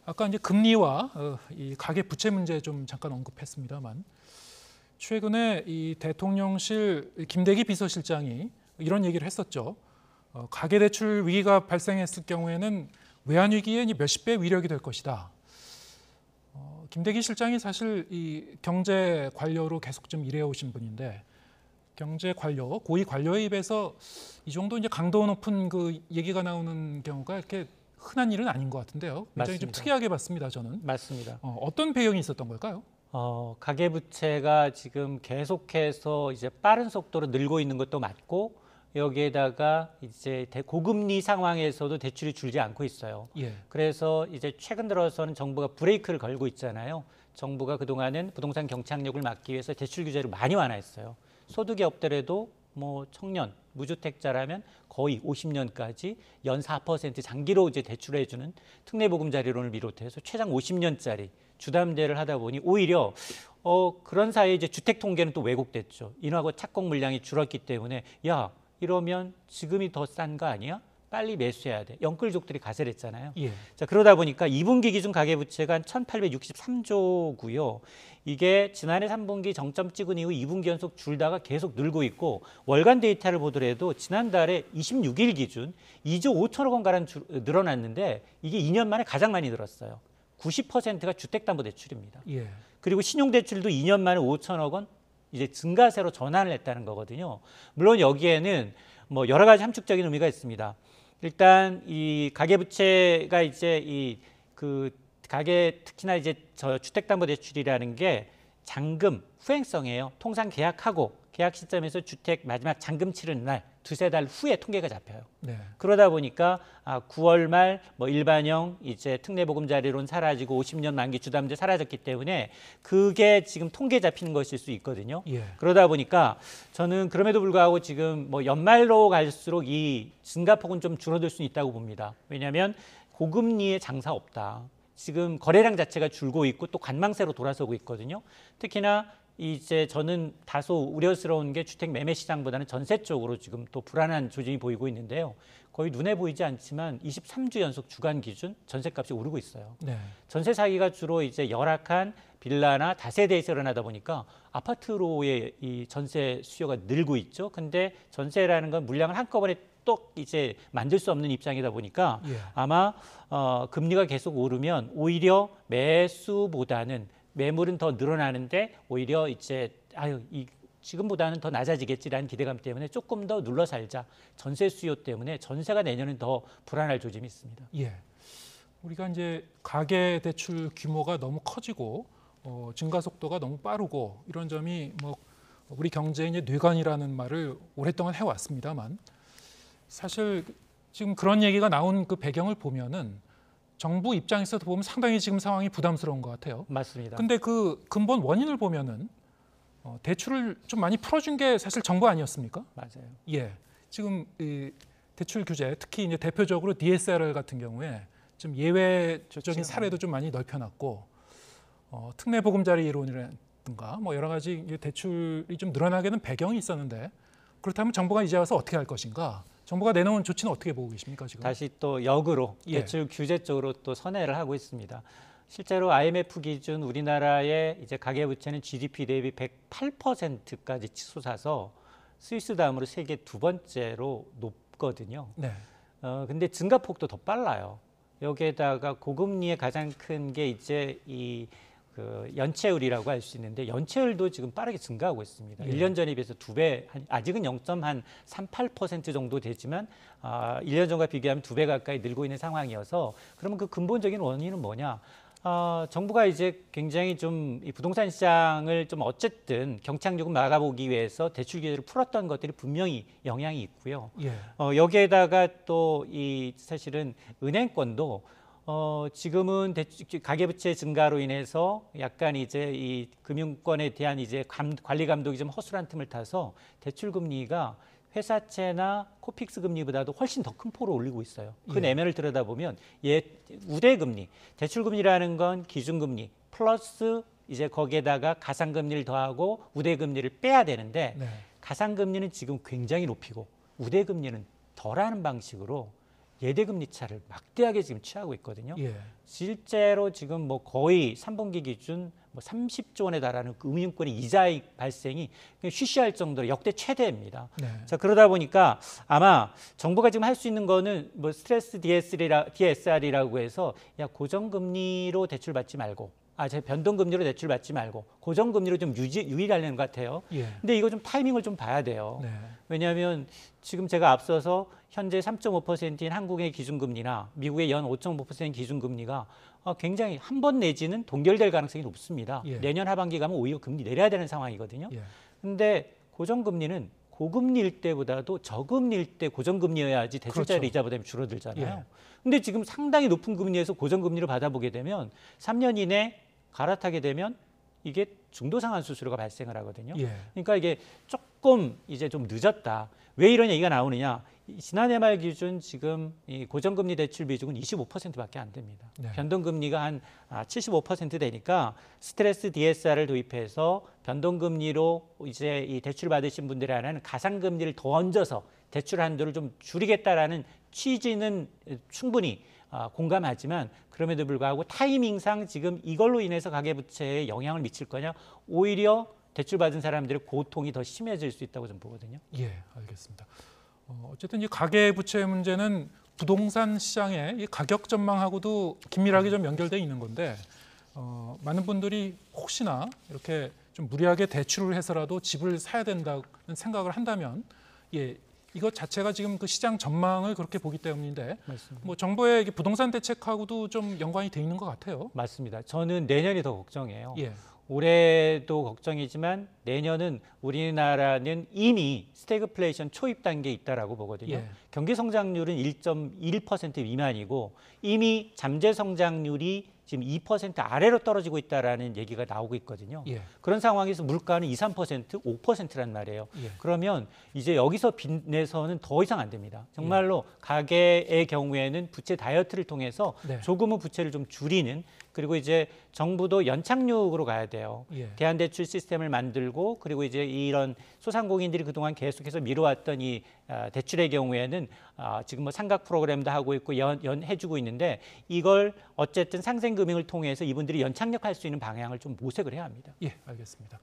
아까 이제 금리와 이 가계 부채 문제 좀 잠깐 언급했습니다만 최근에 이 대통령실 김대기 비서실장이 이런 얘기를 했었죠. 가계대출 위기가 발생했을 경우에는 외환 위기에 몇십 배 위력이 될 것이다. 김대기 실장이 사실 이 경제 관료로 계속 좀 일해오신 분인데 경제 관료, 고위 관료의 입에서 이 정도 이제 강도 높은 그 얘기가 나오는 경우가 이렇게 흔한 일은 아닌 것 같은데요. 굉장히 좀 맞습니다. 특이하게 봤습니다, 저는. 맞습니다. 어떤 배경이 있었던 걸까요? 가계부채가 지금 계속해서 이제 빠른 속도로 늘고 있는 것도 맞고 여기에다가 이제 고금리 상황에서도 대출이 줄지 않고 있어요. 예. 그래서 이제 최근 들어서는 정부가 브레이크를 걸고 있잖아요. 정부가 그동안은 부동산 경착륙을 막기 위해서 대출 규제를 많이 완화했어요. 소득이 없더라도 뭐 청년, 무주택자라면 거의 50년까지 연 4% 장기로 이제 대출해주는 특례보금자리론을 비롯해서 최장 50년짜리 주담대를 하다 보니 오히려 그런 사이에 이제 주택 통계는 또 왜곡됐죠. 인하고 착공 물량이 줄었기 때문에 야 이러면 지금이 더 싼 거 아니야? 빨리 매수해야 돼. 영끌족들이 가세했잖아요. 예. 자 그러다 보니까 2분기 기준 가계부채가 한 1,863조고요. 이게 지난해 3분기 정점 찍은 이후 2분기 연속 줄다가 계속 늘고 있고 월간 데이터를 보더라도 지난달에 26일 기준 2조 5천억 원가량 늘어났는데 이게 2년 만에 가장 많이 늘었어요. 90%가 주택담보대출입니다. 예. 그리고 신용대출도 2년 만에 5천억 원 이제 증가세로 전환을 했다는 거거든요. 물론 여기에는 뭐 여러 가지 함축적인 의미가 있습니다. 일단 이 가계부채가 이제 이 그 가계 특히나 이제 저 주택담보대출이라는 게 잔금 후행성이에요. 통상 계약하고 계약 시점에서 주택 마지막 잔금 치르는 날 두세 달 후에 통계가 잡혀요. 네. 그러다 보니까 9월 말 뭐 일반형 이제 특례보금자리론 사라지고 50년 만기 주담대 사라졌기 때문에 그게 지금 통계 잡히는 것일 수 있거든요. 예. 그러다 보니까 저는 그럼에도 불구하고 지금 뭐 연말로 갈수록 이 증가폭은 좀 줄어들 수 있다고 봅니다. 왜냐하면 고금리에 장사 없다. 지금 거래량 자체가 줄고 있고 또 관망세로 돌아서고 있거든요. 특히나 이제 저는 다소 우려스러운 게 주택 매매 시장보다는 전세 쪽으로 지금 또 불안한 조짐이 보이고 있는데요. 거의 눈에 보이지 않지만 23주 연속 주간 기준 전세값이 오르고 있어요. 네. 전세 사기가 주로 이제 열악한 빌라나 다세대에서 일어나다 보니까 아파트로의 이 전세 수요가 늘고 있죠. 근데 전세라는 건 물량을 한꺼번에 또 이제 만들 수 없는 입장이다 보니까 예. 아마 금리가 계속 오르면 오히려 매수보다는 매물은 더 늘어나는데 오히려 이제 지금보다는 더 낮아지겠지라는 기대감 때문에 조금 더 눌러 살자. 전세 수요 때문에 전세가 내년은 더 불안할 조짐이 있습니다. 예. 우리가 이제 가계 대출 규모가 너무 커지고 증가 속도가 너무 빠르고 이런 점이 뭐 우리 경제의 이제 뇌관이라는 말을 오랫동안 해왔습니다만 사실 지금 그런 얘기가 나온 그 배경을 보면은 정부 입장에서도 보면 상당히 지금 상황이 부담스러운 것 같아요. 맞습니다. 근데 그 근본 원인을 보면은 대출을 좀 많이 풀어준 게 사실 정부 아니었습니까? 맞아요. 예. 지금 이 대출 규제, 특히 이제 대표적으로 DSR 같은 경우에 좀 예외적인 사례도 좀 많이 넓혀놨고 특례보금자리 이론이라든가 뭐 여러 가지 이제 대출이 좀 늘어나게 된 배경이 있었는데 그렇다면 정부가 이제 와서 어떻게 할 것인가? 정부가 내놓은 조치는 어떻게 보고 계십니까 지금? 다시 또 역으로 예. 대출 규제 쪽으로 또 선회를 하고 있습니다. 실제로 IMF 기준 우리나라의 이제 가계부채는 GDP 대비 108%까지 치솟아서 스위스 다음으로 세계 두 번째로 높거든요. 네. 근데 증가폭도 더 빨라요. 여기에다가 고금리의 가장 큰 게 이제 그 연체율이라고 할 수 있는데 연체율도 지금 빠르게 증가하고 있습니다. 예. 1년 전에 비해서 2배, 아직은 0.38% 정도 되지만 1년 전과 비교하면 2배 가까이 늘고 있는 상황이어서 그러면 그 근본적인 원인은 뭐냐? 정부가 이제 굉장히 좀 이 부동산 시장을 좀 어쨌든 경착륙을 막아보기 위해서 대출 규제를 풀었던 것들이 분명히 영향이 있고요. 예. 여기에다가 또 이 사실은 은행권도 지금은 가계부채 증가로 인해서 약간 이제 이 금융권에 대한 이제 관리 감독이 좀 허술한 틈을 타서 대출 금리가 회사채나 코픽스 금리보다도 훨씬 더 큰 폭으로 올리고 있어요. 그 예. 내면을 들여다보면 우대금리, 대출금리라는 건 기준금리 플러스 이제 거기에다가 가상금리를 더하고 우대금리를 빼야 되는데 네. 가상금리는 지금 굉장히 높이고 우대금리는 덜하는 방식으로 예대금리 차를 막대하게 지금 취하고 있거든요. 예. 실제로 지금 뭐 거의 3분기 기준 뭐 30조 원에 달하는 금융권의 이자익 발생이 쉬쉬할 정도로 역대 최대입니다. 네. 자, 그러다 보니까 아마 정부가 지금 할 수 있는 거는 뭐 스트레스 DSR이라고 해서 야, 고정금리로 대출 받지 말고 제 변동금리로 대출 받지 말고 고정금리로 좀 유의하려는 것 같아요. 예. 근데 이거 좀 타이밍을 좀 봐야 돼요. 네. 왜냐하면 지금 제가 앞서서 현재 3.5%인 한국의 기준금리나 미국의 연 5.5% 기준금리가 굉장히 한 번 내지는 동결될 가능성이 높습니다. 예. 내년 하반기 가면 오히려 금리 내려야 되는 상황이거든요. 예. 근데 고정금리는 고금리일 때보다도 저금리일 때 고정금리여야지 대출자율 그렇죠. 이자 부담이 줄어들잖아요. 예. 근데 지금 상당히 높은 금리에서 고정금리를 받아보게 되면 3년 이내 갈아타게 되면 이게 중도상환 수수료가 발생을 하거든요. 예. 그러니까 이게 조금 이제 좀 늦었다. 왜 이런 얘기가 나오느냐? 지난해 말 기준 지금 이 고정금리 대출 비중은 25%밖에 안 됩니다. 네. 변동금리가 한 75% 되니까 스트레스 DSR을 도입해서 변동금리로 이제 이 대출 받으신 분들에게는 가상금리를 더 얹어서 대출 한도를 좀 줄이겠다라는 취지는 충분히 공감하지만 그럼에도 불구하고 타이밍상 지금 이걸로 인해서 가계부채에 영향을 미칠 거냐? 오히려 대출 받은 사람들의 고통이 더 심해질 수 있다고 좀 보거든요. 예, 알겠습니다. 어쨌든 이 가계 부채 문제는 부동산 시장의 이 가격 전망하고도 긴밀하게 좀 연결돼 있는 건데 많은 분들이 혹시나 이렇게 좀 무리하게 대출을 해서라도 집을 사야 된다는 생각을 한다면 이것 자체가 지금 그 시장 전망을 그렇게 보기 때문인데 맞습니다. 뭐 정부의 이게 부동산 대책하고도 좀 연관이 돼 있는 것 같아요. 맞습니다. 저는 내년이 더 걱정해요. 예, 올해도 걱정이지만 내년은 우리나라는 이미 스태그플레이션 초입 단계에 있다라고 보거든요. 예. 경기 성장률은 1.1% 미만이고 이미 잠재 성장률이 지금 2% 아래로 떨어지고 있다라는 얘기가 나오고 있거든요. 예. 그런 상황에서 물가는 2, 3%, 5%란 말이에요. 예. 그러면 이제 여기서 빚내서는 더 이상 안 됩니다. 정말로 가계의 경우에는 부채 다이어트를 통해서 네. 조금은 부채를 좀 줄이는 그리고 이제 정부도 연착륙으로 가야 돼요. 예. 대안대출 시스템을 만들고 그리고 이제 이런 소상공인들이 그동안 계속해서 미뤄왔던 이 대출의 경우에는 지금 뭐 상각 프로그램도 하고 있고 해주고 있는데 이걸 어쨌든 상생금융을 통해서 이분들이 연착륙할 수 있는 방향을 좀 모색을 해야 합니다. 예, 알겠습니다.